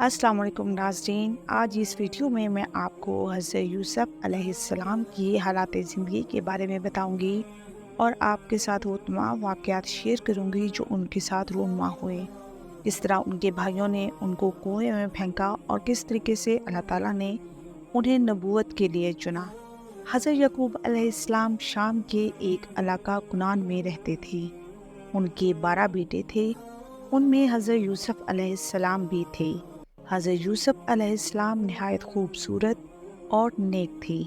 अस्सलाम वालेकुम नाज़रीन। आज इस वीडियो में मैं आपको हज़रत यूसुफ़ अलैहिस्सलाम की हालात ज़िंदगी के बारे में बताऊंगी और आपके साथ वो तमाम वाक़यात शेयर करूंगी जो उनके साथ रूनुमा हुए। किस तरह उनके भाइयों ने उनको कुएं में फेंका और किस तरीके से अल्लाह ताला ने उन्हें नबूवत के लिए चुना। हज़रत यकूब अलैहिस्सलाम शाम के एक इलाका कुनान में रहते थे। उनके 12 बेटे थे, उनमें हज़रत यूसुफ़ अलैहिस्सलाम भी थे। हज़रत यूसुफ़ अलैहिस्सलाम नहायत खूबसूरत और नेक थी।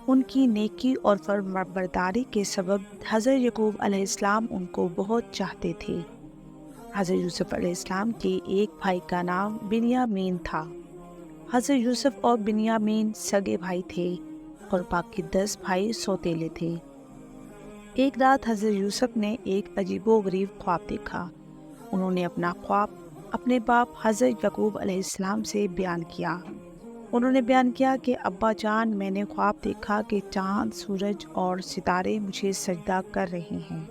उनकी नेकी और फरमाबरदारी के सबब हज़रत यकूब अलैहिस्सलाम उनको बहुत चाहते थे। हज़रत यूसुफ़ अलैहिस्सलाम के एक भाई का नाम बिन्यामीन था। हज़रत यूसुफ़ और बिन्यामीन सगे भाई थे और बाकी 10 भाई सौतेले थे। एक रात हज़रत यूसुफ़ ने एक अजीबोगरीब ख्वाब देखा। उन्होंने अपना ख्वाब अपने बाप हज़रत यकूब अलैहिस्सलाम से बयान किया। उन्होंने बयान किया कि अब्बा जान, मैंने ख्वाब देखा कि चाँद, सूरज और सितारे मुझे सजदा कर रहे हैं।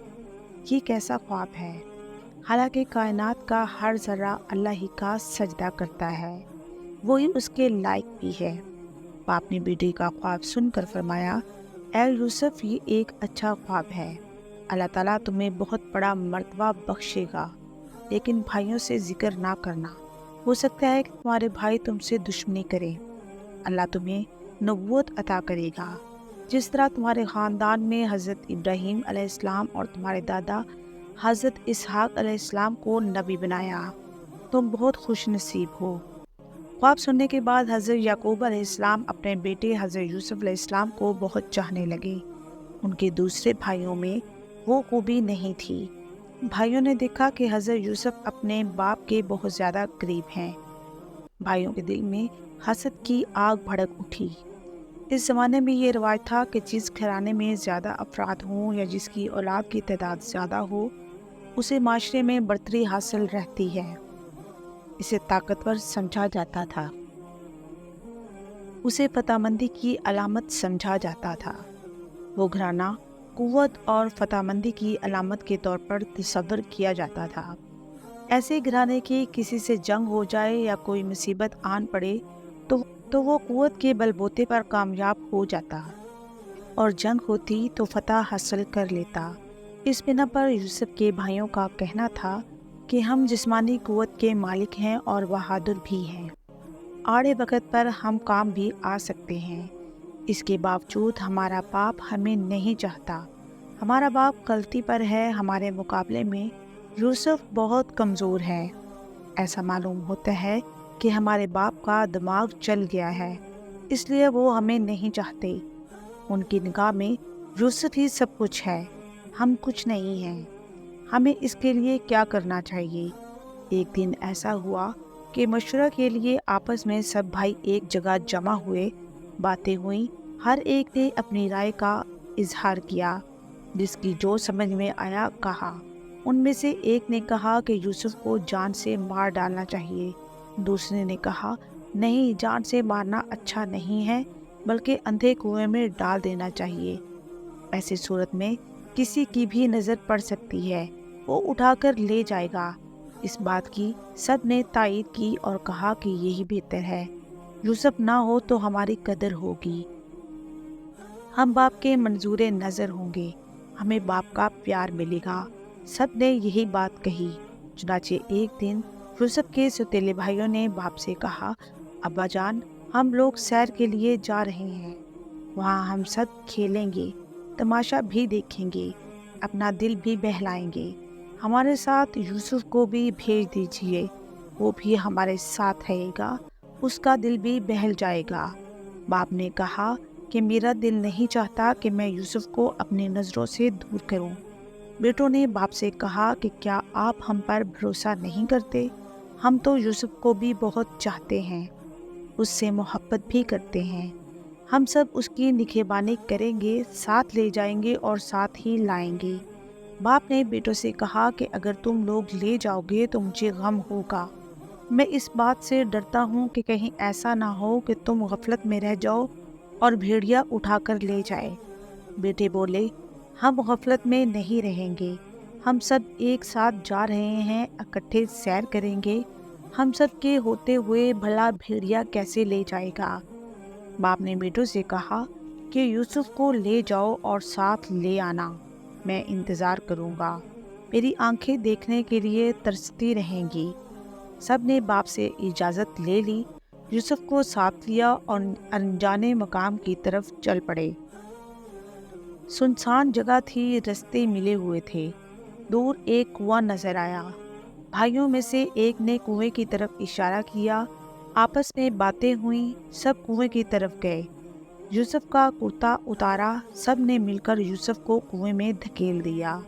ये कैसा ख्वाब है? हालांकि कायनात का हर ज़र्रा अल्लाह ही का सजदा करता है, वही उसके लायक भी है। बाप ने बेटे का ख्वाब सुनकर फरमाया, ऐ यूसुफ़, ये एक अच्छा ख्वाब है। अल्लाह ताला तुम्हें बहुत बड़ा मर्तबा बख्शेगा, लेकिन भाइयों से जिक्र ना करना। हो सकता है कि तुम्हारे भाई तुमसे दुश्मनी करें। अल्लाह तुम्हें नबूवत अता करेगा, जिस तरह तुम्हारे ख़ानदान में हज़रत इब्राहीम अलैहिस्सलाम और तुम्हारे दादा हज़रत इसहाक़ अलैहिस्सलाम को नबी बनाया। तुम बहुत खुश नसीब हो। ख्वाब सुनने के बाद हज़रत याकूब अलैहिस्सलाम अपने बेटे हज़रत यूसुफ़ अलैहिस्सलाम को बहुत चाहने लगे। उनके दूसरे भाइयों में वो खूबी नहीं थी। भाइयों ने देखा कि हज़रत यूसुफ़ अपने बाप के बहुत ज़्यादा करीब हैं। भाइयों के दिल में हसद की आग भड़क उठी। इस ज़माने में ये रिवाज था कि जिस घराने में ज़्यादा अफराद हों या जिसकी औलाद की तादाद ज़्यादा हो, उसे माशरे में बरतरी हासिल रहती है। इसे ताकतवर समझा जाता था, उसे फतहमंदी की अलामत समझा जाता था। वो घराना कुव्वत और फतहमंदी की अलामत के तौर पर तस्वर किया जाता था। ऐसे घराने की किसी से जंग हो जाए या कोई मुसीबत आन पड़े तो वो कुव्वत के बलबूते पर कामयाब हो जाता और जंग होती तो फतह हासिल कर लेता। इस बिना पर यूसुफ़ के भाइयों का कहना था कि हम जिस्मानी कुव्वत के मालिक हैं और बहादुर भी हैं। आड़े वक़्त पर हम काम भी आ सकते हैं। इसके बावजूद हमारा बाप हमें नहीं चाहता। हमारा बाप गलती पर है। हमारे मुकाबले में यूसुफ़ बहुत कमज़ोर है। ऐसा मालूम होता है कि हमारे बाप का दिमाग चल गया है, इसलिए वो हमें नहीं चाहते। उनकी निगाह में यूसुफ़ ही सब कुछ है, हम कुछ नहीं हैं। हमें इसके लिए क्या करना चाहिए? एक दिन ऐसा हुआ कि मशवरा के लिए आपस में सब भाई एक जगह जमा हुए। बातें हुई, हर एक ने अपनी राय का इजहार किया। जिसकी जो समझ में आया कहा। उनमें से एक ने कहा कि यूसुफ़ को जान से मार डालना चाहिए। दूसरे ने कहा, नहीं, जान से मारना अच्छा नहीं है, बल्कि अंधे कुएं में डाल देना चाहिए। ऐसी सूरत में किसी की भी नज़र पड़ सकती है, वो उठाकर ले जाएगा। इस बात की सब ने तायीद की और कहा कि यही बेहतर है। यूसुफ़ ना हो तो हमारी कदर होगी, हम बाप के मंजूर नज़र होंगे, हमें बाप का प्यार मिलेगा। सब ने यही बात कही। चुनाचे एक दिन यूसुफ़ के सौतेले भाइयों ने बाप से कहा, अब्बा जान, हम लोग सैर के लिए जा रहे हैं। वहाँ हम सब खेलेंगे, तमाशा भी देखेंगे, अपना दिल भी बहलाएंगे। हमारे साथ यूसुफ़ को भी भेज दीजिए, वो भी हमारे साथ रहेगा, उसका दिल भी बहल जाएगा। बाप ने कहा कि मेरा दिल नहीं चाहता कि मैं यूसुफ़ को अपनी नज़रों से दूर करूं। बेटों ने बाप से कहा कि क्या आप हम पर भरोसा नहीं करते? हम तो यूसुफ़ को भी बहुत चाहते हैं, उससे मोहब्बत भी करते हैं। हम सब उसकी निगहबानी करेंगे, साथ ले जाएंगे और साथ ही लाएंगे। बाप ने बेटों से कहा कि अगर तुम लोग ले जाओगे तो मुझे गम होगा। मैं इस बात से डरता हूँ कि कहीं ऐसा ना हो कि तुम गफलत में रह जाओ और भेड़िया उठाकर ले जाए। बेटे बोले, हम गफलत में नहीं रहेंगे, हम सब एक साथ जा रहे हैं, इकट्ठे सैर करेंगे, हम सब के होते हुए भला भेड़िया कैसे ले जाएगा? बाप ने बेटों से कहा कि यूसुफ को ले जाओ और साथ ले आना, मैं इंतज़ार करूँगा। मेरी आंखें देखने के लिए तरसती रहेंगी। सब ने बाप से इजाज़त ले ली, यूसुफ को साथ लिया और अनजाने मकाम की तरफ चल पड़े। सुनसान जगह थी, रास्ते मिले हुए थे। दूर एक कुआं नजर आया। भाइयों में से एक ने कुएं की तरफ इशारा किया। आपस में बातें हुई, सब कुएं की तरफ गए। यूसुफ का कुर्ता उतारा, सब ने मिलकर यूसुफ को कुएं में धकेल दिया।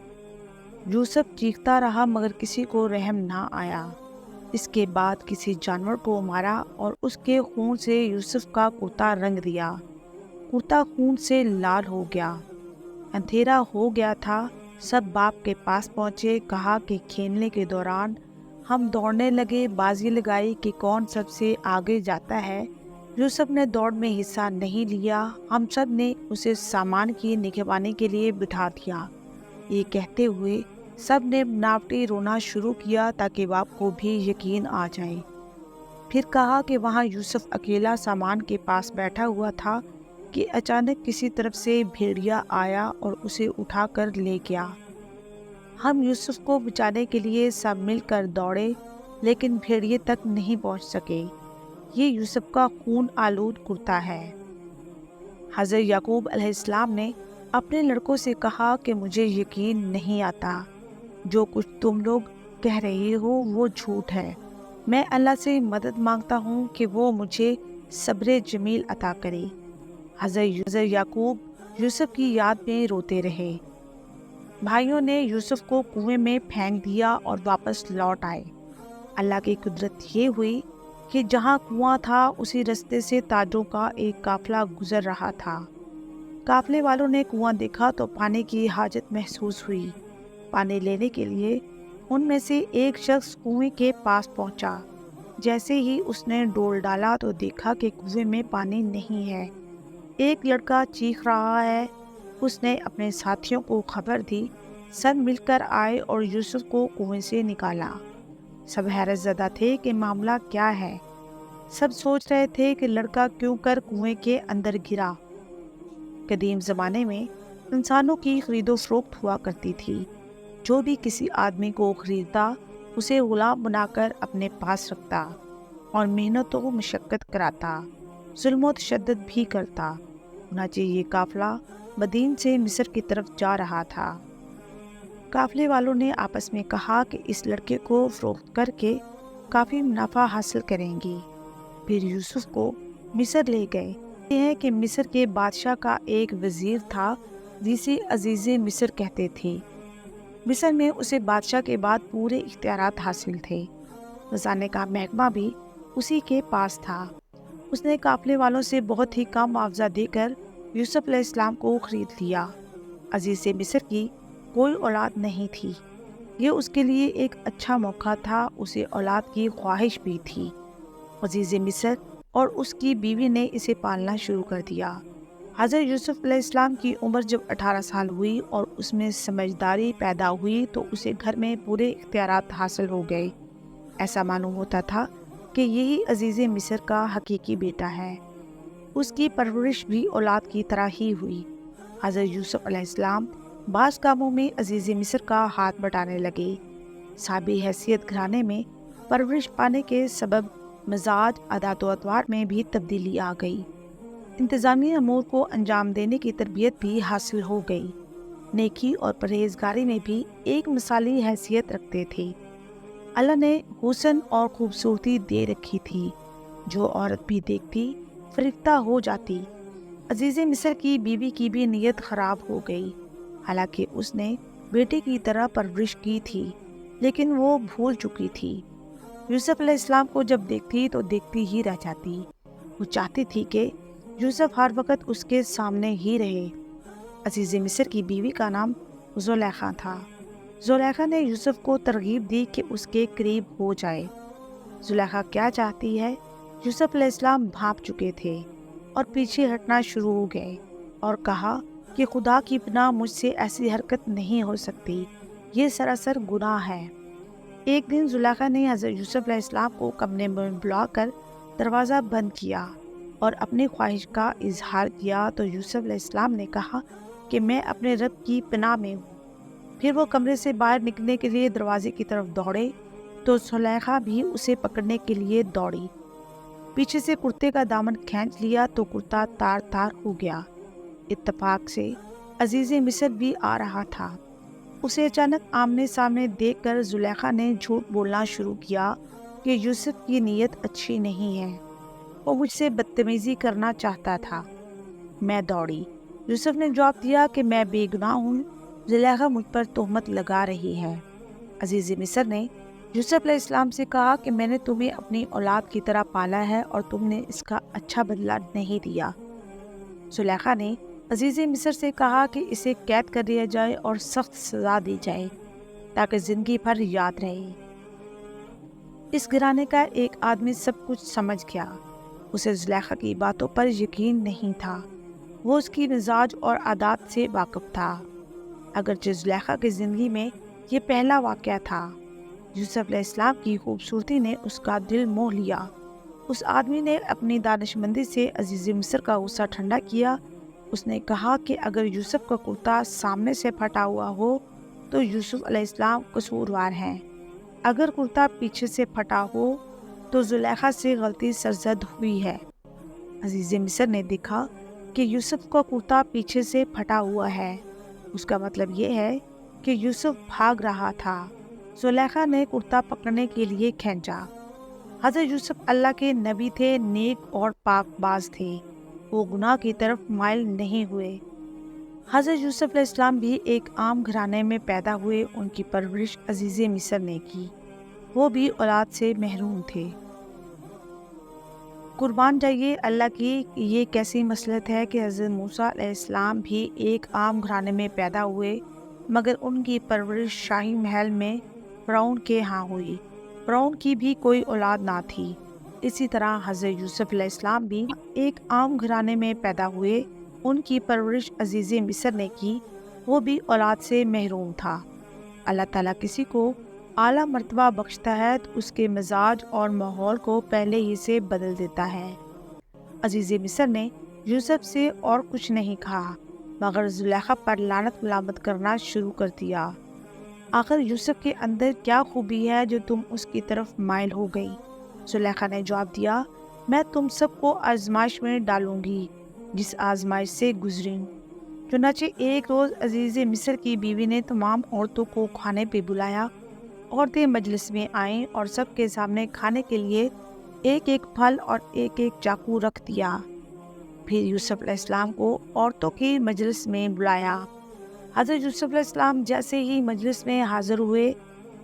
यूसुफ चीखता रहा मगर किसी को रहम ना आया। इसके बाद किसी जानवर को मारा और उसके खून से यूसुफ का कुर्ता रंग दिया। कुर्ता खून से लाल हो गया। अंधेरा हो गया था। सब बाप के पास पहुँचे, कहा कि खेलने के दौरान हम दौड़ने लगे, बाजी लगाई कि कौन सबसे आगे जाता है। यूसुफ ने दौड़ में हिस्सा नहीं लिया। हम सब ने उसे सामान की निगहबानी के लिए बिठा दिया। ये कहते हुए सब ने बनावटी रोना शुरू किया ताकि बाप को भी यकीन आ जाए। फिर कहा कि वहाँ यूसुफ अकेला सामान के पास बैठा हुआ था कि अचानक किसी तरफ से भेड़िया आया और उसे उठाकर ले गया। हम यूसुफ को बचाने के लिए सब मिलकर दौड़े, लेकिन भेड़िए तक नहीं पहुंच सके। ये यूसुफ का खून आलूद कुर्ता है। हज़रत याकूब अलैहिस्सलाम ने अपने लड़कों से कहा कि मुझे यकीन नहीं आता, जो कुछ तुम लोग कह रहे हो वो झूठ है। मैं अल्लाह से मदद मांगता हूँ कि वो मुझे सब्र जमील अता करे। हज़रत याकूब यूसुफ की याद में रोते रहे। भाइयों ने यूसुफ को कुएं में फेंक दिया और वापस लौट आए। अल्लाह की कुदरत ये हुई कि जहाँ कुआं था उसी रास्ते से ताजों का एक काफिला गुजर रहा था। काफिले वालों ने कुआं देखा तो पानी की हाजत महसूस हुई। पानी लेने के लिए उनमें से एक शख्स कुएं के पास पहुंचा। जैसे ही उसने डोल डाला तो देखा कि कुएं में पानी नहीं है। एक लड़का चीख रहा है। उसने अपने साथियों को खबर दी। सब मिलकर आए और यूसुफ को कुएं से निकाला। सब हैरत ज़दा थे कि मामला क्या है। सब सोच रहे थे कि लड़का क्यों कर कुएं के अंदर गिरा। कदीम ज़माने में इंसानों की खरीदो फरोख्त हुआ करती थी। जो भी किसी आदमी को खरीदता उसे गुलाम बनाकर अपने पास रखता और मेहनत व मशक्क़त कराता, जुल्म व तशद्दुद भी करता। चुनांचे ये काफिला मदीन से मिस्र की तरफ जा रहा था। काफिले वालों ने आपस में कहा कि इस लड़के को फरोख्त करके काफ़ी मुनाफा हासिल करेंगे। फिर यूसुफ को मिस्र ले गए। ये है कि मिस्र के बादशाह का एक वज़ीर था जिसे अजीज़े मिस्र कहते थे। मिस्र में उसे बादशाह के बाद पूरे इख्तियारात हासिल थे। खजाने का महकमा भी उसी के पास था। उसने काफिले वालों से बहुत ही कम मुआवजा देकर यूसुफ अलैहिस्सलाम को खरीद लिया। अजीज़े मिस्र की कोई औलाद नहीं थी। ये उसके लिए एक अच्छा मौका था। उसे औलाद की ख्वाहिश भी थी। अजीज़े मिस्र और उसकी बीवी ने इसे पालना शुरू कर दिया। हज़रत यूसुफ अलैहिस्सलाम की उम्र जब 18 साल हुई और उसमें समझदारी पैदा हुई तो उसे घर में पूरे इख्तियारात हासिल हो गए। ऐसा मालूम होता था कि यही अजीज़े मिस्र का हकीकी बेटा है। उसकी परवरिश भी औलाद की तरह ही हुई। हज़रत यूसुफ अलैहिस्सलाम बाज़ कामों में अजीज़े मिस्र का हाथ बटाने लगे। साबी हैसियत घराने में परवरिश पाने के सबब मिजाज, आदत व अतवार में भी तब्दीली आ गई। इंतज़ामी अमूर को अंजाम देने की तरबियत भी हासिल हो गई। नेकी और परहेजगारी में भी एक मिसाली हैसियत रखते थे। अल्लाह ने हुस्न और खूबसूरती दे रखी थी। जो औरत भी देखती फरिश्ता हो जाती। अजीज़े मिस्र की बीवी की भी नीयत ख़राब हो गई। हालांकि उसने बेटे की तरह परवरिश की थी, लेकिन वो भूल चुकी थी। यूसुफ अलैहिस्सलाम को जब देखती तो देखती ही रह जाती। वो चाहती थी कि यूसुफ हर वक्त उसके सामने ही रहे। अजीज़े मिस्र की बीवी का नाम ज़ुलेखा था। ज़ुलेखा ने यूसुफ को तरगीब दी कि उसके करीब हो जाए। ज़ुलेखा क्या चाहती है? यूसुफ अलैहिस्सलाम भांप चुके थे और पीछे हटना शुरू हो गए और कहा कि खुदा की पनाह मुझसे ऐसी हरकत नहीं हो सकती। ये सरासर गुनाह है। ایک دن زلیخا نے حضرت یوسف علیہ السلام کو کمرے میں بلا کر دروازہ بند کیا اور اپنی خواہش کا اظہار کیا تو یوسف علیہ السلام نے کہا کہ میں اپنے رب کی پناہ میں ہوں۔ پھر وہ کمرے سے باہر نکلنے کے لیے دروازے کی طرف دوڑے تو زلیخا بھی اسے پکڑنے کے لیے دوڑی۔ پیچھے سے کرتے کا دامن کھینچ لیا تو کرتا تار تار ہو گیا۔ اتفاق سے عزیز مصر بھی آ رہا تھا۔ اسے اچانک آمنے سامنے دیکھ کر زلیخا نے جھوٹ بولنا شروع کیا کہ یوسف کی نیت اچھی نہیں ہے، وہ مجھ سے بدتمیزی کرنا چاہتا تھا۔ میں دوڑی۔ یوسف نے جواب دیا کہ میں بے گناہ ہوں، زلیخا مجھ پر تہمت لگا رہی ہے۔ عزیز مصر نے یوسف علیہ السلام سے کہا کہ میں نے تمہیں اپنی اولاد کی طرح پالا ہے اور تم نے اس کا اچھا بدلہ نہیں دیا۔ زلیخا نے عزیز مصر سے کہا کہ اسے قید کر دیا جائے اور سخت سزا دی جائے تاکہ زندگی بھر یاد رہے۔ اس گھرانے کا ایک آدمی سب کچھ سمجھ گیا۔ اسے زلیخا کی باتوں پر یقین نہیں تھا۔ وہ اس کی مزاج اور عادات سے واقف تھا۔ اگرچہ زلیخا کی زندگی میں یہ پہلا واقعہ تھا، یوسف علیہ السلام کی خوبصورتی نے اس کا دل موہ لیا۔ اس آدمی نے اپنی دانش مندی سے عزیز مصر کا غصہ ٹھنڈا کیا۔ اس نے کہا کہ اگر یوسف کا کرتا سامنے سے پھٹا ہوا ہو تو یوسف علیہ السلام قصوروار ہیں، اگر کرتا پیچھے سے پھٹا ہو تو زلیخا سے غلطی سرزد ہوئی ہے۔ عزیز مصر نے دیکھا کہ یوسف کا کرتا پیچھے سے پھٹا ہوا ہے، اس کا مطلب یہ ہے کہ یوسف بھاگ رہا تھا۔ زلیخا نے کرتا پکڑنے کے لیے کھینچا۔ حضرت یوسف اللہ کے نبی تھے، نیک اور پاک باز تھے، وہ گناہ کی طرف مائل نہیں ہوئے۔ حضرت یوسف علیہ السلام بھی ایک عام گھرانے میں پیدا ہوئے، ان کی پرورش عزیز مصر نے کی، وہ بھی اولاد سے محروم تھے۔ قربان جائیے اللہ کی، یہ کیسی مصلحت ہے کہ حضرت موسیٰ علیہ السلام بھی ایک عام گھرانے میں پیدا ہوئے، مگر ان کی پرورش شاہی محل میں فرعون کے ہاں ہوئی۔ فرعون کی بھی کوئی اولاد نہ تھی۔ اسی طرح حضرت یوسف علیہ السلام بھی ایک عام گھرانے میں پیدا ہوئے، ان کی پرورش عزیز مصر نے کی، وہ بھی اولاد سے محروم تھا۔ اللہ تعالیٰ کسی کو اعلیٰ مرتبہ بخشتا ہے تو اس کے مزاج اور ماحول کو پہلے ہی سے بدل دیتا ہے۔ عزیز مصر نے یوسف سے اور کچھ نہیں کہا مگر زلیخا پر لعنت ملامت کرنا شروع کر دیا۔ آخر یوسف کے اندر کیا خوبی ہے جو تم اس کی طرف مائل ہو گئی؟ زلیخا نے جواب دیا، میں تم سب کو آزمائش میں ڈالوں گی جس آزمائش سے گزری ہوں۔ چنانچہ ایک روز عزیز مصر کی بیوی نے تمام عورتوں کو کھانے پہ بلایا۔ عورتیں مجلس میں آئیں اور سب کے سامنے کھانے کے لیے ایک ایک پھل اور ایک ایک چاقو رکھ دیا۔ پھر یوسف علیہ السلام کو عورتوں کی مجلس میں بلایا۔ حضرت یوسف علیہ السلام جیسے ہی مجلس میں حاضر ہوئے،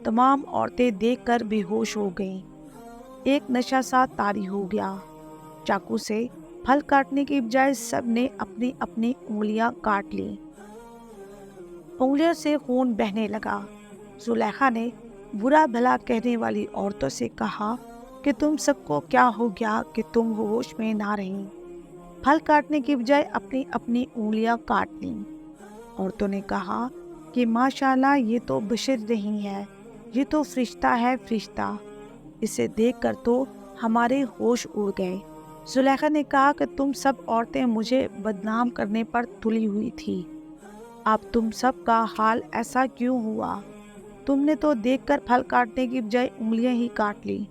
تمام عورتیں دیکھ کر بے ہوش ہو گئیں۔ ایک نشہ سا طاری ہو گیا۔ چاقو سے پھل کاٹنے کی بجائے سب نے اپنی اپنی انگلیاں کاٹ لیں۔ انگلیوں سے خون بہنے لگا۔ زلیخا نے برا بھلا کہنے والی عورتوں سے کہا کہ تم سب کو کیا ہو گیا کہ تم ہوش میں نہ رہیں؟ پھل کاٹنے کی بجائے اپنی اپنی انگلیاں کاٹ لیں۔ عورتوں نے کہا کہ ماشاءاللہ یہ تو بشر نہیں ہے، یہ تو فرشتہ ہے، فرشتہ، اسے دیکھ کر تو ہمارے ہوش اڑ گئے۔ زلیخا نے کہا کہ تم سب عورتیں مجھے بدنام کرنے پر تلی ہوئی تھی، اب تم سب کا حال ایسا کیوں ہوا؟ تم نے تو دیکھ کر پھل کاٹنے کی بجائے انگلیاں ہی کاٹ لی۔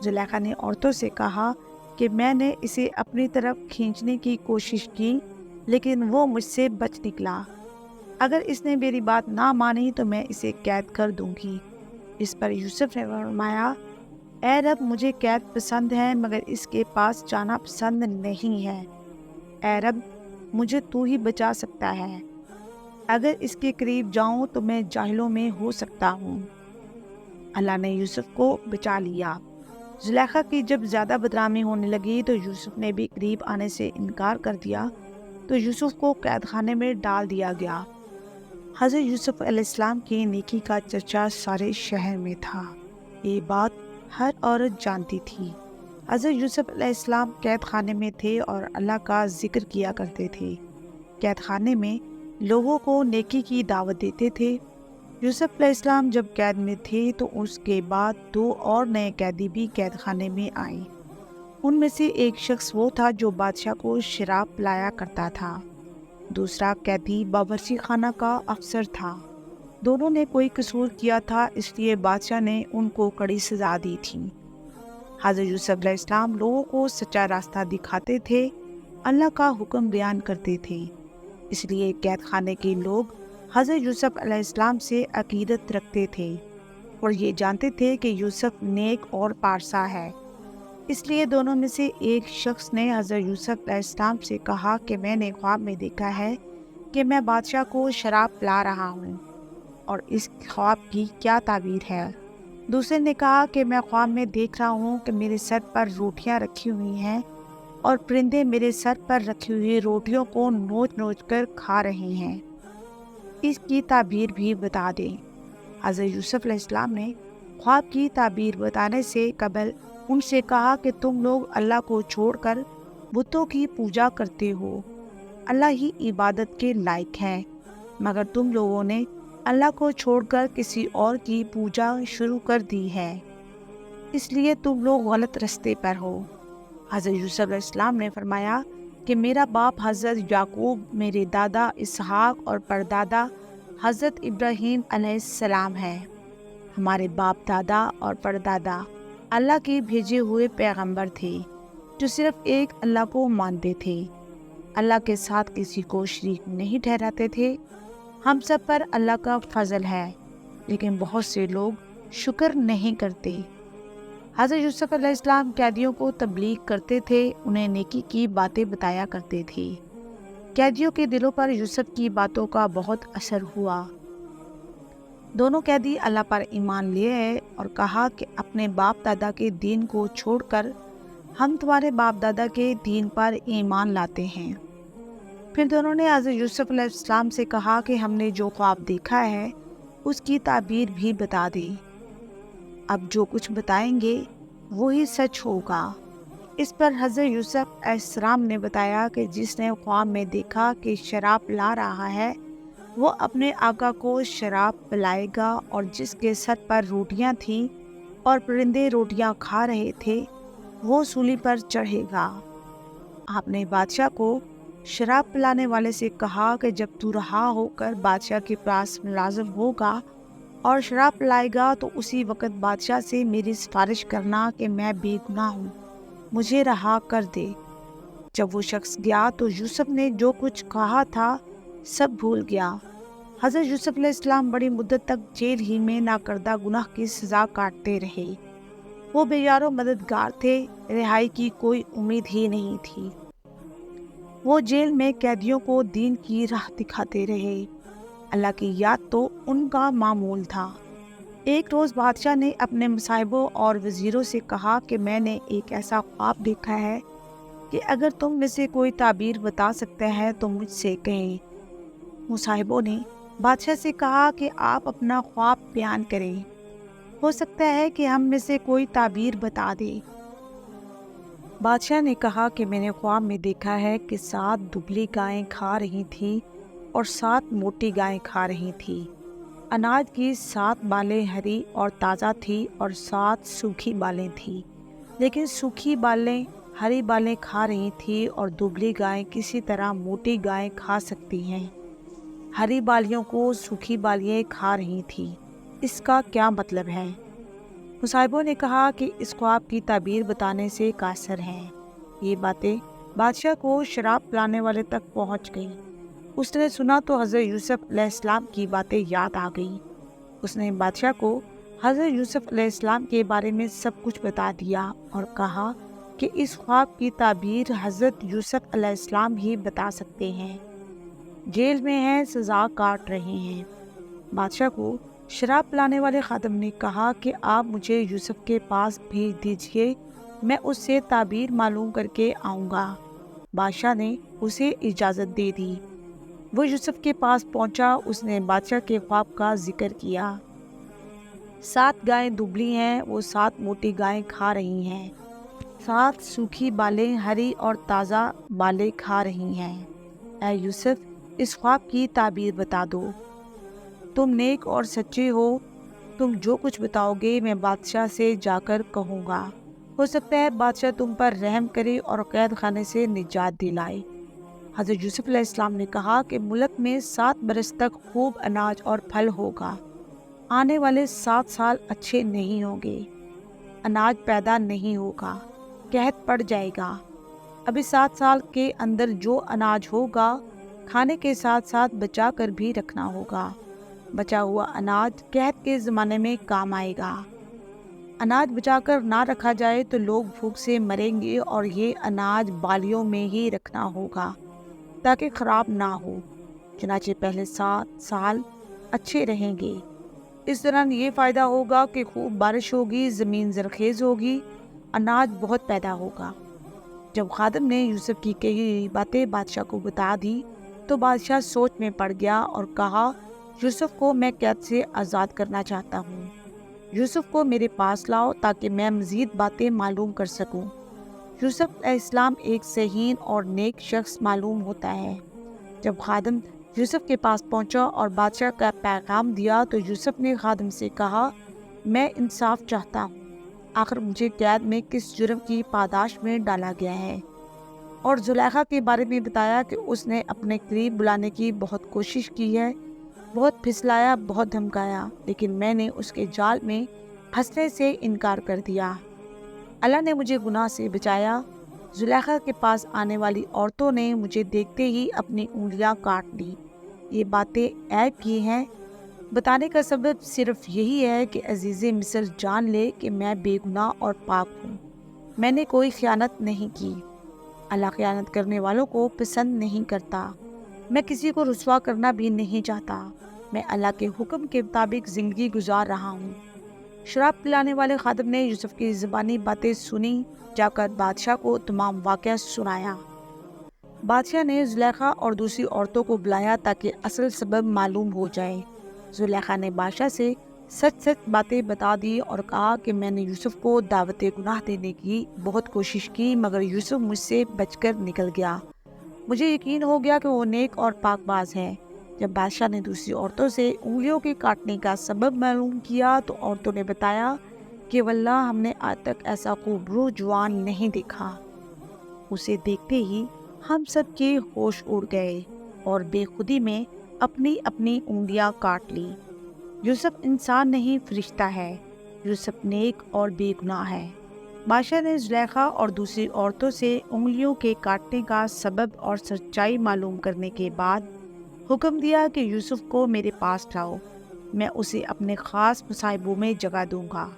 زلیخا نے عورتوں سے کہا کہ میں نے اسے اپنی طرف کھینچنے کی کوشش کی لیکن وہ مجھ سے بچ نکلا۔ اگر اس نے میری بات نہ مانی تو میں اسے قید کر دوں گی۔ اس پر یوسف نے فرمایا، اے رب، مجھے قید پسند ہے مگر اس کے پاس جانا پسند نہیں ہے۔ اے رب، مجھے تو ہی بچا سکتا ہے، اگر اس کے قریب جاؤں تو میں جاہلوں میں ہو سکتا ہوں۔ اللہ نے یوسف کو بچا لیا۔ زلیخا کی جب زیادہ بدنامی ہونے لگی تو یوسف نے بھی قریب آنے سے انکار کر دیا تو یوسف کو قید خانے میں ڈال دیا گیا۔ حضرت یوسف علیہ السلام کی نیکی کا چرچا سارے شہر میں تھا، یہ بات ہر عورت جانتی تھی۔ حضرت یوسف علیہ السلام قید خانے میں تھے اور اللہ کا ذکر کیا کرتے تھے۔ قید خانے میں لوگوں کو نیکی کی دعوت دیتے تھے، यूसुफ अलैहिस्सलाम जब कैद में थे तो उसके बाद 2 और नए कैदी भी कैद खाने में आए। उनमें से एक शख्स वो था जो बादशाह को शराब पिलाया करता था। दूसरा कैदी बावर्ची खाना का अफसर था। दोनों ने कोई कसूर किया था, इसलिए बादशाह ने उनको कड़ी सजा दी थी। हज़रत यूसुफ अलैहिस्सलाम लोगों को सच्चा रास्ता दिखाते थे, अल्लाह का हुक्म बयान करते थे। इसलिए कैद खाने के लोग हज़रत यूसुफ अलैहिस्सलाम से अकीदत रखते थे और ये जानते थे कि यूसुफ नेक और पारसा है। इसलिए दोनों में से एक शख्स ने हज़रत यूसुफ अलैहिस्सलाम से कहा कि मैंने ख्वाब में देखा है कि मैं बादशाह को शराब पिला रहा हूँ और इस ख्वाब की क्या ताबीर है। दूसरे ने कहा कि मैं ख्वाब में देख रहा हूँ कि मेरे सर पर रोटियाँ रखी हुई हैं और परिंदे मेरे सर पर रखी हुई रोटियों को नोच नोच कर खा रहे हैं। इसकी ताबीर भी बता दें। हज़रत यूसुफ अलैहिस्सलाम ने ख्वाब की ताबीर बताने से कबल उनसे कहा कि तुम लोग अल्लाह को छोड़कर बुतों की पूजा करते हो। अल्लाह ही इबादत के लायक है, मगर तुम लोगों ने अल्लाह को छोड़कर किसी और की पूजा शुरू कर दी है, इसलिए तुम लोग गलत रास्ते पर हो। हज़रत यूसुफ अलैहिस्सलाम ने फरमाया कि मेरा बाप हज़रत याकूब, मेरे दादा इसहाक और परदादा हज़रत इब्राहीम अलैहिस्सलाम है। हमारे बाप दादा और परदादा अल्लाह के भेजे हुए पैगंबर थे जो सिर्फ एक अल्लाह को मानते थे, अल्लाह के साथ किसी को शरीक नहीं ठहराते थे। हम सब पर अल्लाह का फजल है, लेकिन बहुत से लोग शुक्र नहीं करते। हज़रत यूसुफ अलैहिस्सलाम कैदियों को तबलीग करते थे, उन्हें नेकी की बातें बताया करते थे। कैदियों के दिलों पर यूसुफ की बातों का बहुत असर हुआ। दोनों कैदी अल्लाह पर ईमान ले आए और कहा कि अपने बाप दादा के दीन को छोड़कर हम तुम्हारे बाप दादा के दीन पर ईमान लाते हैं। फिर दोनों ने हज़रत यूसुफ अलैहिस्सलाम से कहा कि हमने जो ख्वाब देखा है उसकी ताबीर भी बता दी। अब जो कुछ बताएंगे वही सच होगा। इस पर हज़रत यूसुफ अलैहिस्सलाम ने बताया कि जिसने ख्वाब में देखा कि शराब पिला रहा है वो अपने आका को शराब पिलाएगा, और जिसके सर पर रोटियां थीं और परिंदे रोटियां खा रहे थे वो सूली पर चढ़ेगा। आपने बादशाह को शराब पिलाने वाले से कहा कि जब तू रहा होकर बादशाह के पास मुलाजिम होगा और शराब पिलाएगा तो उसी वक़्त बादशाह से मेरी सिफारिश करना कि मैं बेगुनाह हूँ, मुझे रहा कर दे। जब वो शख्स गया तो यूसुफ ने जो कुछ कहा था सब भूल गया। हज़रत यूसुफ अलैहिस्सलाम बड़ी मुद्दत तक जेल ही में नाकर्दा गुनाह की सज़ा काटते रहे। वो बेयारो मददगार थे, रिहाई की कोई उम्मीद ही नहीं थी। वो जेल में कैदियों को दीन की राह दिखाते रहे। अल्लाह की याद तो उनका मामूल था। एक रोज़ बादशाह ने अपने मुसाहिबों और वज़ीरों से कहा कि मैंने एक ऐसा ख्वाब देखा है कि अगर तुम में से कोई ताबीर बता सकता है तो मुझसे कहें। मुसाहिबों ने बादशाह से कहा कि आप अपना ख्वाब बयान करें, हो सकता है कि हम में से कोई ताबीर बता दे। बादशाह ने कहा कि मैंने ख्वाब में देखा है कि 7 दुबली गायें खा रही थीं और 7 मोटी गायें खा रही थीं। अनाज की 7 बालें हरी और ताज़ा थी और 7 सूखी बालें थीं, लेकिन सूखी बालें हरी बालें खा रही थी और दुबली गायें किसी तरह मोटी गायें खा सकती हैं। हरी बालियों को सूखी बालियाँ खा रही थी। इसका क्या मतलब है? मुसाहिबों ने कहा कि इस ख्वाब की ताबीर बताने से कासर हैं। ये बातें बादशाह को शराब पिलाने वाले तक पहुंच गई। उसने सुना तो हज़रत यूसुफ अलैहिस्सलाम की बातें याद आ गई। उसने बादशाह को हज़रत यूसुफ अलैहिस्सलाम के बारे में सब कुछ बता दिया और कहा कि इस ख्वाब की ताबीर हज़रत यूसुफ अलैहिस्सलाम ही बता सकते हैं। जेल में हैं, सज़ा काट रहे हैं। बादशाह को शराब पिलाने वाले खादम ने कहा कि आप मुझे यूसुफ के पास भेज दीजिए, मैं उससे ताबीर मालूम करके आऊँगा। बादशाह ने उसे इजाज़त दे दी। वो यूसुफ के पास पहुंचा। उसने बादशाह के ख्वाब का जिक्र किया। 7 गायें दुबली हैं, वो 7 मोटी गायें खा रही हैं। 7 सूखी बालें हरी और ताज़ा बालें खा रही हैं। ऐ यूसुफ, इस ख्वाब की ताबीर बता दो। तुम नेक और सच्चे हो। तुम जो कुछ बताओगे मैं बादशाह से जाकर कहूँगा। हो सकता है बादशाह तुम पर रहम करे और कैद खाने से निजात दिलाए। हज़रत यूसुफ अलैहिस्सलाम ने कहा कि मुल्क में 7 बरस तक खूब अनाज और फल होगा। आने वाले 7 साल अच्छे नहीं होंगे। अनाज पैदा नहीं होगा, कहत पड़ जाएगा। अभी 7 साल के अंदर जो अनाज होगा खाने के साथ साथ बचा कर भी रखना होगा। बचा हुआ अनाज कहत के ज़माने में काम आएगा। अनाज बचाकर ना रखा जाए तो लोग भूख से मरेंगे और ये अनाज बालियों में ही रखना होगा ताकि ख़राब ना हो। चुनाचे पहले 7 साल अच्छे रहेंगे। इस दौरान ये फ़ायदा होगा कि खूब बारिश होगी, ज़मीन ज़रखेज़ होगी, अनाज बहुत पैदा होगा। जब खादिम ने यूसुफ की कही बातें बादशाह को बता दी तो बादशाह सोच में पड़ गया और कहा, यूसुफ को मैं कैद से आज़ाद करना चाहता हूँ। यूसुफ को मेरे पास लाओ ताकि मैं मज़ीद बातें मालूम कर सकूँ। यूसुफ अलैहिस्सलाम एक सहीन और नेक शख्स मालूम होता है। जब खादिम यूसुफ के पास पहुंचा और बादशाह का पैगाम दिया तो यूसुफ ने खादिम से कहा, मैं इंसाफ चाहता हूँ। आखिर मुझे कैद में किस जुर्म की पादाश में डाला गया है। और जुलेखा के बारे में बताया कि उसने अपने करीब बुलाने की बहुत कोशिश की है, बहुत फिसलाया, बहुत धमकाया, लेकिन मैंने उसके जाल में फंसने से इनकार कर दिया। अल्लाह ने मुझे गुनाह से बचाया। जुलेखा के पास आने वाली औरतों ने मुझे देखते ही अपनी उंगलियां काट ली। ये बातें ऐब की हैं। बताने का सबब सिर्फ यही है कि अजीज़े मिस्र जान ले कि मैं बेगुनाह और पाक हूँ। मैंने कोई ख़यानत नहीं की। अल्लाह ख़यानत करने वालों को पसंद नहीं करता। मैं किसी को रुसवा करना भी नहीं चाहता। मैं अल्लाह के हुक्म के मुताबिक ज़िंदगी गुजार रहा हूँ। शराब पिलाने वाले खादिम ने यूसुफ की ज़बानी बातें सुनी, जाकर बादशाह को तमाम वाक़या सुनाया। बादशाह ने जुलेखा और दूसरी औरतों को बुलाया ताकि असल सबब मालूम हो जाए। जुलेखा ने बादशाह से सच सच बातें बता दी और कहा कि मैंने यूसुफ को दावत गुनाह देने की बहुत कोशिश की, मगर यूसुफ मुझसे बचकर निकल गया। मुझे यकीन हो गया कि वो नेक और पाकबाज है। जब बादशाह ने दूसरी औरतों से उंगलियों के काटने का सबब मालूम किया तो औरतों ने बताया कि वल्लाह हमने आज तक ऐसा खूबरू जवान नहीं देखा। उसे देखते ही हम सब के होश उड़ गए और बेखुदी में अपनी अपनी उंगलियां काट ली। यूसुफ इंसान नहीं फरिश्ता है। यूसुफ नेक और बेगुनाह है। बादशाह ने जुलेखा और दूसरी औरतों से उंगलियों के काटने का सबब और सच्चाई मालूम करने के बाद हुक्म दिया कि यूसुफ को मेरे पास लाओ। मैं उसे अपने ख़ास मुसाहिबों में जगह दूंगा।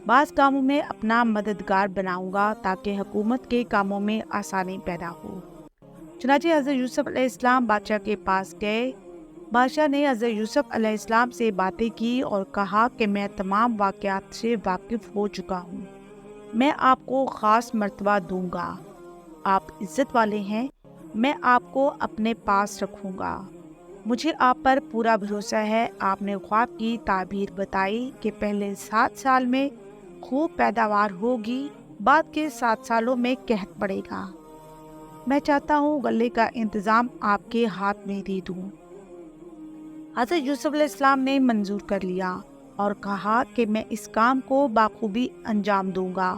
बाज़ कामों में अपना मददगार बनाऊंगा ताकि हुकूमत के कामों में आसानी पैदा हो। चुनांचे हज़रत यूसुफ अलैहिस्सलाम बादशाह के पास गए। बादशाह ने हज़रत यूसुफ अलैहिस्सलाम से बातें की और कहा कि मैं तमाम वाक़यात से वाकिफ़ हो चुका हूँ। मैं आपको ख़ास मर्तबा दूंगा। आप इज़्ज़त वाले हैं। मैं आपको अपने पास रखूँगा। मुझे आप पर पूरा भरोसा है। आपने ख्वाब की ताबीर बताई कि पहले 7 साल में खूब पैदावार होगी, बाद के 7 सालों में कहत पड़ेगा। मैं चाहता हूँ गले का इंतज़ाम आपके हाथ में दे दूँ। हज़रत यूसुफ अलैहिस्सलाम ने मंजूर कर लिया और कहा कि मैं इस काम को बाखूबी अंजाम दूंगा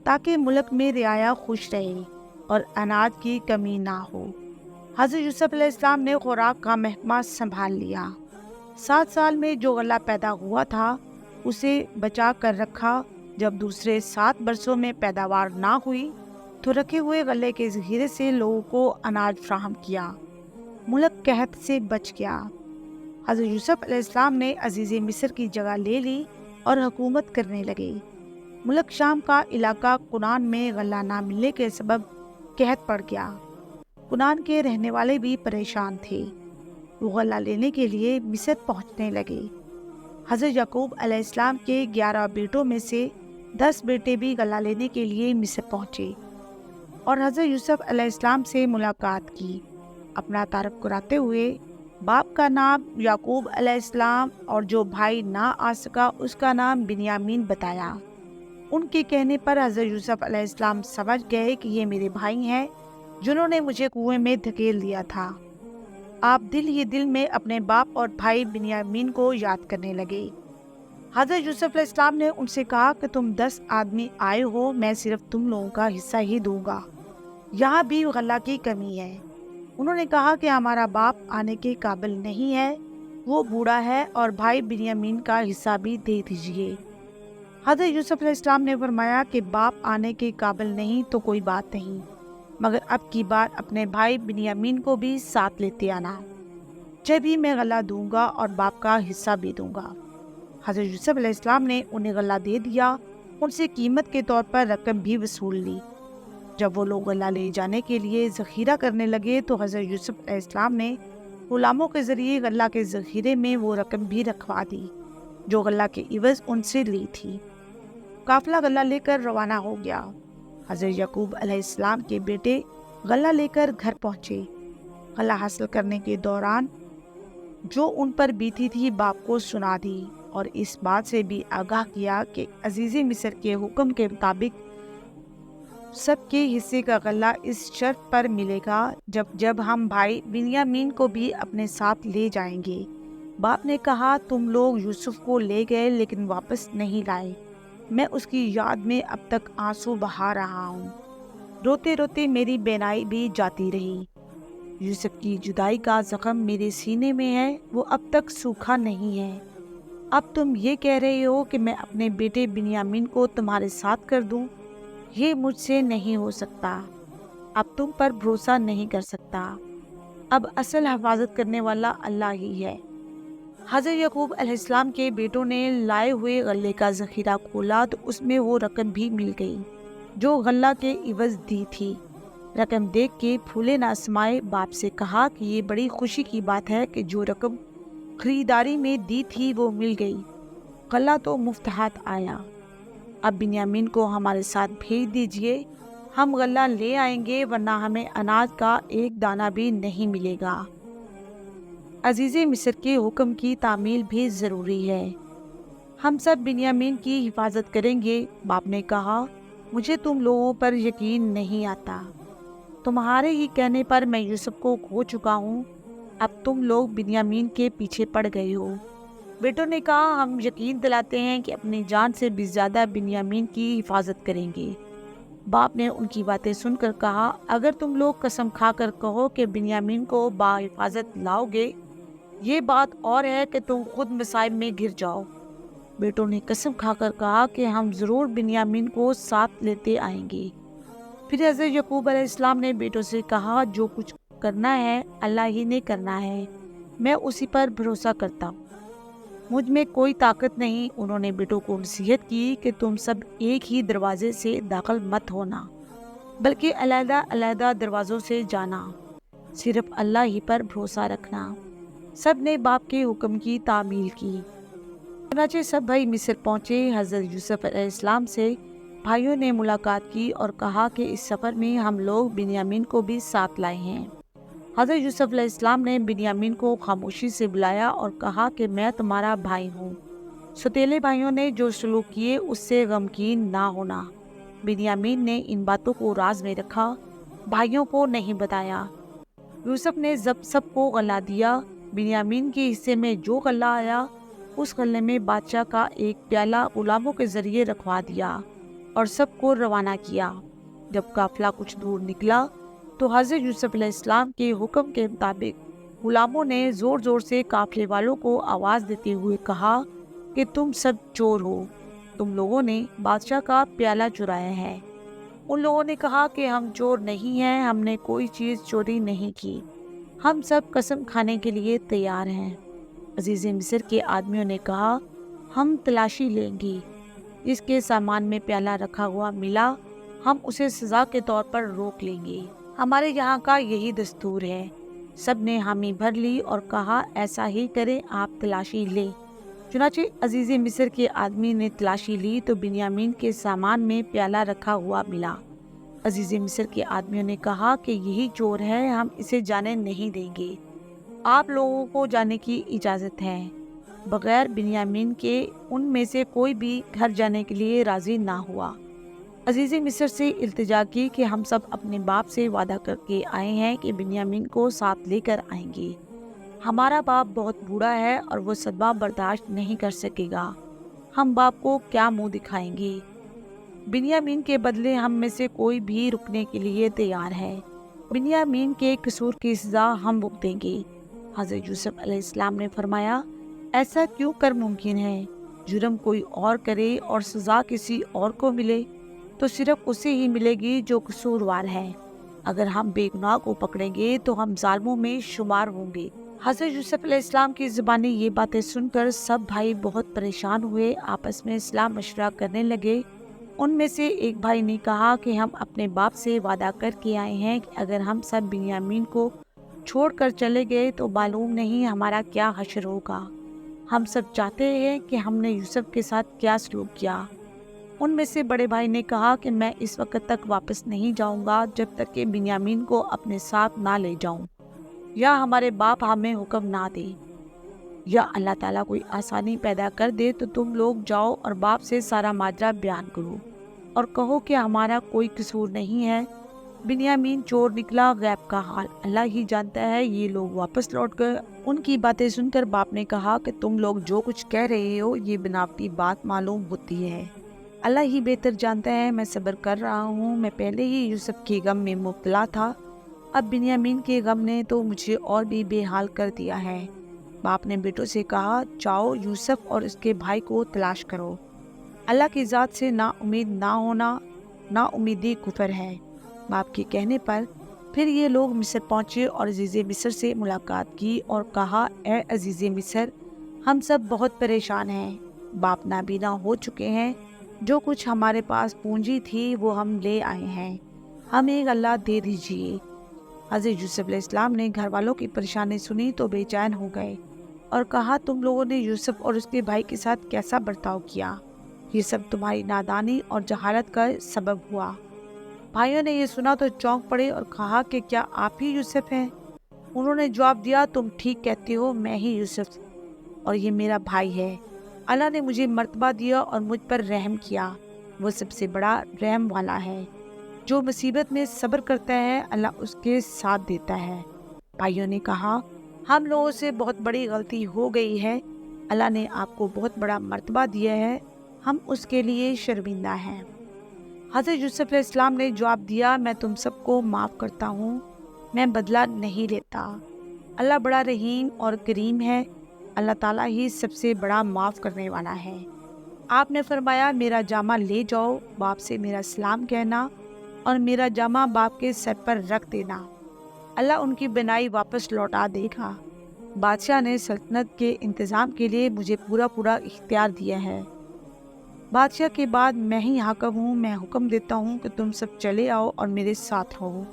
ताकि मुल्क में रियाया खुश रहे और अनाज की कमी ना हो। हज़रत यूसुफ अलैहिस्सलाम ने खुराक का महकमा संभाल लिया। 7 साल में जो गला पैदा हुआ था उसे बचा कर रखा। जब दूसरे 7 बरसों में पैदावार ना हुई तो रखे हुए गले के ज़ख़ीरे से लोगों को अनाज फ्राहम किया। मुल्क कहत से बच गया। हज़रत यूसुफ अलैहिस्सलाम ने अज़ीज़े मिस्र की जगह ले ली और हुकूमत करने लगे। मुल्क शाम का इलाका कुनान में गला ना मिलने के सबब कहत पड़ गया। कुनान के रहने वाले भी परेशान थे। वो गला लेने के लिए मिस्र पहुंचने लगे। हज़रत याकूब अलैहिस्सलाम के 11 बेटों में से 10 बेटे भी गला लेने के लिए मिस्र पहुंचे और हज़रत यूसुफ अलैहिस्सलाम से मुलाकात की। अपना तारफ़ कराते हुए बाप का नाम याकूब अलैहिस्सलाम और जो भाई ना आ सका उसका नाम बिन्यामीन बताया। उनके कहने पर हज़रत यूसुफ अलैहिस्सलाम समझ गए कि ये मेरे भाई हैं जिन्होंने मुझे कुएं में धकेल दिया था। آپ دل ہی دل میں اپنے باپ اور بھائی بنیامین کو یاد کرنے لگے۔ حضرت یوسف علیہ السلام نے ان سے کہا کہ تم 10 آدمی آئے ہو، میں صرف تم لوگوں کا حصہ ہی دوں گا، یہاں بھی غلہ کی کمی ہے۔ انہوں نے کہا کہ ہمارا باپ آنے کے قابل نہیں ہے، وہ بوڑھا ہے، اور بھائی بنیامین کا حصہ بھی دے دیجیے۔ حضرت یوسف علیہ السلام نے فرمایا کہ باپ آنے کے قابل نہیں تو کوئی بات نہیں، مگر اب کی بار اپنے بھائی بنیامین کو بھی ساتھ لیتے آنا، جب ہی میں غلہ دوں گا اور باپ کا حصہ بھی دوں گا۔ حضرت یوسف علیہ السلام نے انہیں غلہ دے دیا، ان سے قیمت کے طور پر رقم بھی وصول لی۔ جب وہ لوگ غلہ لے جانے کے لیے ذخیرہ کرنے لگے تو حضرت یوسف علیہ السلام نے غلاموں کے ذریعے غلہ کے ذخیرے میں وہ رقم بھی رکھوا دی جو غلہ کے عوض ان سے لی تھی۔ قافلہ غلہ لے کر روانہ ہو گیا۔ حضرت یعقوب علیہ السلام کے بیٹے غلہ لے کر گھر پہنچے۔ غلہ حاصل کرنے کے دوران جو ان پر بیتی تھی باپ کو سنا دی، اور اس بات سے بھی آگاہ کیا کہ عزیز مصر کے حکم کے مطابق سب کے حصے کا غلہ اس شرط پر ملے گا جب ہم بھائی بنیامین کو بھی اپنے ساتھ لے جائیں گے۔ باپ نے کہا تم لوگ یوسف کو لے گئے لیکن واپس نہیں لائے، میں اس کی یاد میں اب تک آنسو بہا رہا ہوں، روتے روتے میری بینائی بھی جاتی رہی۔ یوسف کی جدائی کا زخم میرے سینے میں ہے، وہ اب تک سوکھا نہیں ہے۔ اب تم یہ کہہ رہے ہو کہ میں اپنے بیٹے بنیامین کو تمہارے ساتھ کر دوں، یہ مجھ سے نہیں ہو سکتا، اب تم پر بھروسہ نہیں کر سکتا، اب اصل حفاظت کرنے والا اللہ ہی ہے۔ حضرت یعقوب علیہ السلام کے بیٹوں نے لائے ہوئے غلے کا ذخیرہ کھولا تو اس میں وہ رقم بھی مل گئی جو غلہ کے عوض دی تھی۔ رقم دیکھ کے پھولے نہ سمائے باپ سے کہا کہ یہ بڑی خوشی کی بات ہے کہ جو رقم خریداری میں دی تھی وہ مل گئی، غلہ تو مفت ہاتھ آیا۔ اب بنیامین کو ہمارے ساتھ بھیج دیجئے، ہم غلہ لے آئیں گے ورنہ ہمیں اناج کا ایک دانہ بھی نہیں ملے گا۔ عزیز مصر کے حکم کی تعمیل بھی ضروری ہے، ہم سب بنیامین کی حفاظت کریں گے۔ باپ نے کہا مجھے تم لوگوں پر یقین نہیں آتا، تمہارے ہی کہنے پر میں یوسف کو کھو چکا ہوں، اب تم لوگ بنیامین کے پیچھے پڑ گئے ہو۔ بیٹوں نے کہا ہم یقین دلاتے ہیں کہ اپنی جان سے بھی زیادہ بنیامین کی حفاظت کریں گے۔ باپ نے ان کی باتیں سن کر کہا اگر تم لوگ قسم کھا کر کہو کہ بنیامین کو باحفاظت لاؤ گے، یہ بات اور ہے کہ تم خود مصائب میں گر جاؤ۔ بیٹوں نے قسم کھا کر کہا کہ ہم ضرور بنیامین کو ساتھ لیتے آئیں گے۔ پھر حضرت یعقوب علیہ السلام نے بیٹوں سے کہا جو کچھ کرنا ہے اللہ ہی نے کرنا ہے، میں اسی پر بھروسہ کرتا ہوں، مجھ میں کوئی طاقت نہیں۔ انہوں نے بیٹوں کو نصیحت کی کہ تم سب ایک ہی دروازے سے داخل مت ہونا بلکہ علیحدہ علیحدہ دروازوں سے جانا، صرف اللہ ہی پر بھروسہ رکھنا۔ سب نے باپ کے حکم کی تعمیل کی۔ چنانچہ سب بھائی مصر پہنچے۔ حضرت یوسف علیہ السلام سے بھائیوں نے ملاقات کی اور کہا کہ اس سفر میں ہم لوگ بنیامین کو بھی ساتھ لائے ہیں۔ حضرت یوسف علیہ السلام نے بنیامین کو خاموشی سے بلایا اور کہا کہ میں تمہارا بھائی ہوں، سوتیلے بھائیوں نے جو سلوک کیے اس سے غمگین نہ ہونا۔ بنیامین نے ان باتوں کو راز میں رکھا، بھائیوں کو نہیں بتایا۔ یوسف نے سب کو غلہ دیا۔ بنیامین کے حصے میں جو غلہ آیا اس غلے میں بادشاہ کا ایک پیالہ غلاموں کے ذریعے رکھوا دیا اور سب کو روانہ کیا۔ جب قافلہ کچھ دور نکلا تو حضرت یوسف علیہ السلام کے حکم کے مطابق غلاموں نے زور زور سے قافلے والوں کو آواز دیتے ہوئے کہا کہ تم سب چور ہو، تم لوگوں نے بادشاہ کا پیالہ چرایا ہے۔ ان لوگوں نے کہا کہ ہم چور نہیں ہیں، ہم نے کوئی چیز چوری نہیں کی، ہم سب قسم کھانے کے لیے تیار ہیں۔ عزیز مصر کے آدمیوں نے کہا ہم تلاشی لیں گے، جس کے سامان میں پیالہ رکھا ہوا ملا ہم اسے سزا کے طور پر روک لیں گے، ہمارے یہاں کا یہی دستور ہے۔ سب نے حامی بھر لی اور کہا ایسا ہی کریں، آپ تلاشی لیں۔ چنانچہ عزیز مصر کے آدمی نے تلاشی لی تو بنیامین کے سامان میں پیالہ رکھا ہوا ملا۔ عزیز مصر کے آدمیوں نے کہا کہ یہی چور ہے، ہم اسے جانے نہیں دیں گے، آپ لوگوں کو جانے کی اجازت ہے۔ بغیر بنیامین کے ان میں سے کوئی بھی گھر جانے کے لیے راضی نہ ہوا۔ عزیز مصر سے التجا کی کہ ہم سب اپنے باپ سے وعدہ کر کے آئے ہیں کہ بنیامین کو ساتھ لے کر آئیں گے، हमारा बाप बहुत बूढ़ा है और वो सदमा बर्दाश्त नहीं कर सकेगा। हम बाप को क्या मुंह दिखाएंगे? बिन्यामीन के बदले हम में से कोई भी रुकने के लिए तैयार है। बिन्यामीन के कसूर की सजा हम भुगतेंगे। हज़रत यूसुफ अलैहिस्सलाम ने फरमाया, ऐसा क्यों कर मुमकिन है? जुर्म कोई और करे और सजा किसी और को मिले तो सिर्फ उसे ही मिलेगी जो कसूरवार है। अगर हम बेगुनाह को पकड़ेंगे तो हम जालिमों में शुमार होंगे। हज़रत यूसुफ अलैहिस्सलाम की ज़ुबानी ये बातें सुनकर सब भाई बहुत परेशान हुए, आपस में सलाह मशवरा करने लगे। उनमें से एक भाई ने कहा कि हम अपने बाप से वादा करके आए हैं कि अगर हम सब बिन्यामीन को छोड़कर चले गए तो मालूम नहीं हमारा क्या हश्र होगा। हम सब चाहते हैं कि हमने यूसुफ के साथ क्या सलूक किया। उनमें से बड़े भाई ने कहा कि मैं इस वक्त तक वापस नहीं जाऊंगा जब तक कि बिन्यामीन को अपने साथ ना ले जाऊं, या हमारे बाप हमें हुक्म ना दे, या अल्लाह ताला कोई आसानी पैदा कर दे तो तुम लोग जाओ और बाप से सारा माजरा बयान करो और कहो कि हमारा कोई कसूर नहीं है। बिन्यामीन चोर निकला, गैब का हाल अल्लाह ही जानता है। ये लोग वापस लौट गए। उनकी बातें सुनकर बाप ने कहा कि तुम लोग जो कुछ कह रहे हो ये बनावटी बात मालूम होती है। अल्लाह ही बेहतर जानता है। मैं सब्र कर रहा हूँ। मैं पहले ही यूसुफ के गम में मुब्तला था, अब बिन्यामीन के गम ने तो मुझे और भी बेहाल कर दिया है। बाप ने बेटों से कहा, जाओ यूसुफ और उसके भाई को तलाश करो। अल्लाह की ज़ात से ना उम्मीद ना होना ना उम्मीदी कुफर है। बाप के कहने पर फिर ये लोग मिस्र पहुँचे और अजीज़े मिस्र से मुलाकात की और कहा, ए अजीज़े मिस्र, हम सब बहुत परेशान हैं। बाप नाबीना हो चुके हैं। जो कुछ हमारे पास पूंजी थी वो हम ले आए हैं, हमें अल्लाह दे दीजिए। हज़रत यूसुफ अलैहिस्सलाम ने घर वालों की परेशानी सुनी तो बेचैन हो गए और कहा, तुम लोगों ने यूसुफ और उसके भाई के साथ कैसा बर्ताव किया? ये सब तुम्हारी नादानी और जहालत का सबब हुआ। भाइयों ने ये सुना तो चौंक पड़े और कहा कि क्या आप ही यूसुफ हैं? उन्होंने जवाब दिया, तुम ठीक कहते हो, मैं ही यूसुफ और ये मेरा भाई है। अल्लाह ने मुझे मर्तबा दिया और मुझ पर रहम किया। वो सबसे बड़ा रहम वाला है। जो मुसीबत में सब्र करता है अल्लाह उसके साथ देता है। भाइयों ने कहा, हम लोगों से बहुत बड़ी गलती हो गई है। अल्लाह ने आपको बहुत बड़ा मर्तबा दिया है, हम उसके लिए शर्मिंदा हैं। हज़रत यूसुफ अलैहिस्सलाम ने जवाब दिया, मैं तुम सबको माफ़ करता हूँ, मैं बदला नहीं लेता। अल्लाह बड़ा रहीम और करीम है। अल्लाह ताला ही सबसे बड़ा माफ़ करने वाला है। आपने फरमाया, मेरा जामा ले जाओ, बाप से मेरा सलाम कहना और मेरा जामा बाप के सर पर रख देना। अल्लाह उनकी बनाई वापस लौटा देगा। बादशाह ने सल्तनत के इंतज़ाम के लिए मुझे पूरा पूरा इख्तियार दिया है। बादशाह के बाद मैं ही हाकिम हूँ। मैं हुक्म देता हूँ कि तुम सब चले आओ और मेरे साथ रहो।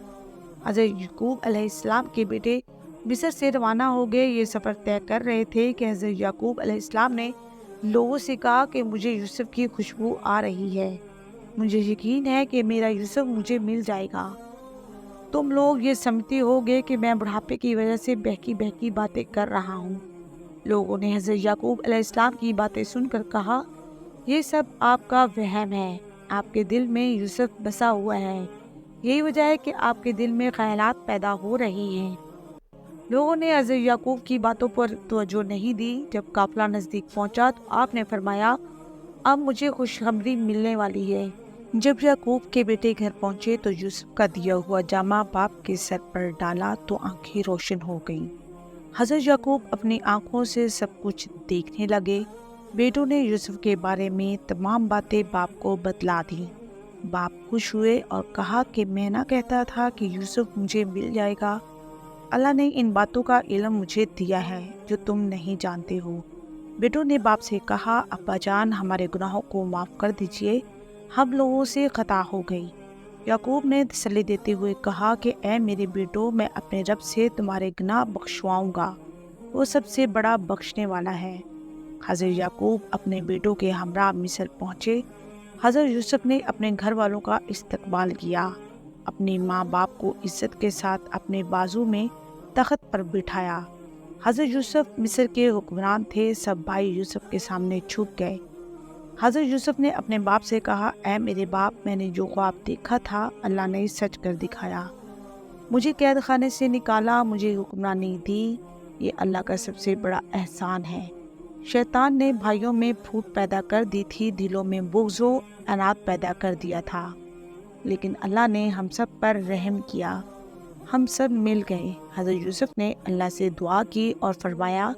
हज़रत याकूब अलैहिस्सलाम के बेटे मिस्र से रवाना हो गए। ये सफ़र तय कर रहे थे कि हज़रत याकूब अलैहिस्सलाम ने लोगों से कहा कि मुझे यूसुफ की खुशबू आ रही है। मुझे यकीन है कि मेरा यूसुफ मुझे मिल जाएगा। तुम लोग ये समझते होगे कि मैं बुढ़ापे की वजह से बहकी बहकी बातें कर रहा हूँ। लोगों ने हज़रत याकूब अलैहिस्सलाम की बातें सुनकर कहा, ये सब आपका वहम है। आपके दिल में यूसुफ बसा हुआ है, यही वजह है कि आपके दिल में ख्यालात पैदा हो रही हैं। लोगों ने हज़रत याकूब की बातों पर तवज्जो नहीं दी। जब काफिला नज़दीक पहुंचा तो आपने फरमाया, अब मुझे खुशखबरी मिलने वाली है। जब याकूब के बेटे घर पहुंचे तो यूसुफ का दिया हुआ जामा बाप के सर पर डाला तो आंखें रोशन हो गईं। हज़रत याकूब अपनी आंखों से सब कुछ देखने लगे। बेटों ने यूसुफ के बारे में तमाम बातें बाप को बतला दी। बाप खुश हुए और कहा कि मैं ना कहता था कि यूसुफ मुझे मिल जाएगा। अल्लाह ने इन बातों का इल्म मुझे दिया है जो तुम नहीं जानते हो। बेटों ने बाप से कहा, अब्बा जान, हमारे गुनाहों को माफ़ कर दीजिए, हम लोगों से खता हो गई। याकूब ने तसल्ली देते हुए कहा कि ए मेरे बेटो, मैं अपने रब से तुम्हारे गुनाह बख्शवाऊँगा, वो सबसे बड़ा बख्शने वाला है। हज़रत याकूब अपने बेटों के हमरा मिस्र पहुँचे। हज़रत यूसुफ ने अपने घर वालों का इस्तकबाल किया, अपनी माँ बाप को इज़्ज़त के साथ अपने बाजू में तख्त पर बिठाया। हज़रत यूसुफ मिस्र के हुक्मरान थे। सब भाई यूसुफ के सामने झुक गए। हज़रत यूसुफ ने अपने बाप से कहा, ऐ मेरे बाप, मैंने जो ख्वाब देखा था अल्लाह ने सच कर दिखाया। मुझे कैद खाने से निकाला, मुझे हुक्मरानी दी, یہ اللہ کا سب سے بڑا احسان ہے۔ شیطان نے بھائیوں میں پھوٹ پیدا کر دی تھی، دلوں میں بغض و عناد پیدا کر دیا تھا، لیکن اللہ نے ہم سب پر رحم کیا، ہم سب مل گئے۔ حضرت یوسف نے اللہ سے دعا کی اور فرمایا،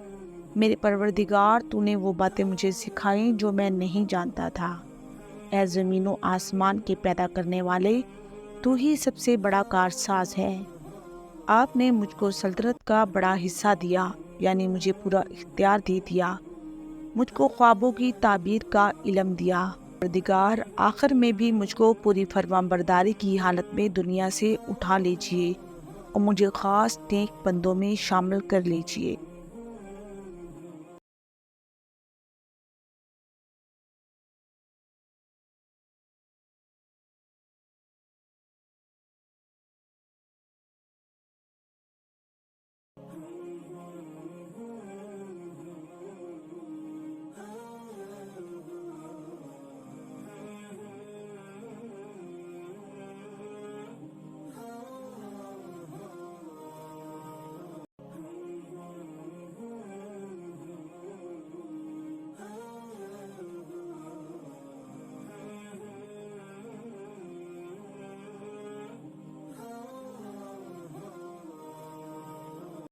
میرے پروردگار، تو نے وہ باتیں مجھے سکھائیں جو میں نہیں جانتا تھا۔ اے زمین و آسمان کے پیدا کرنے والے، تو ہی سب سے بڑا کارساز ہے۔ آپ نے مجھ کو سلطنت کا بڑا حصہ دیا، یعنی مجھے پورا اختیار دے دیا، مجھ کو خوابوں کی تعبیر کا علم دیا۔ پروردگار، آخر میں بھی مجھ کو پوری فرمانبرداری کی حالت میں دنیا سے اٹھا لیجیے اور مجھے خاص نیک بندوں میں شامل کر لیجیے۔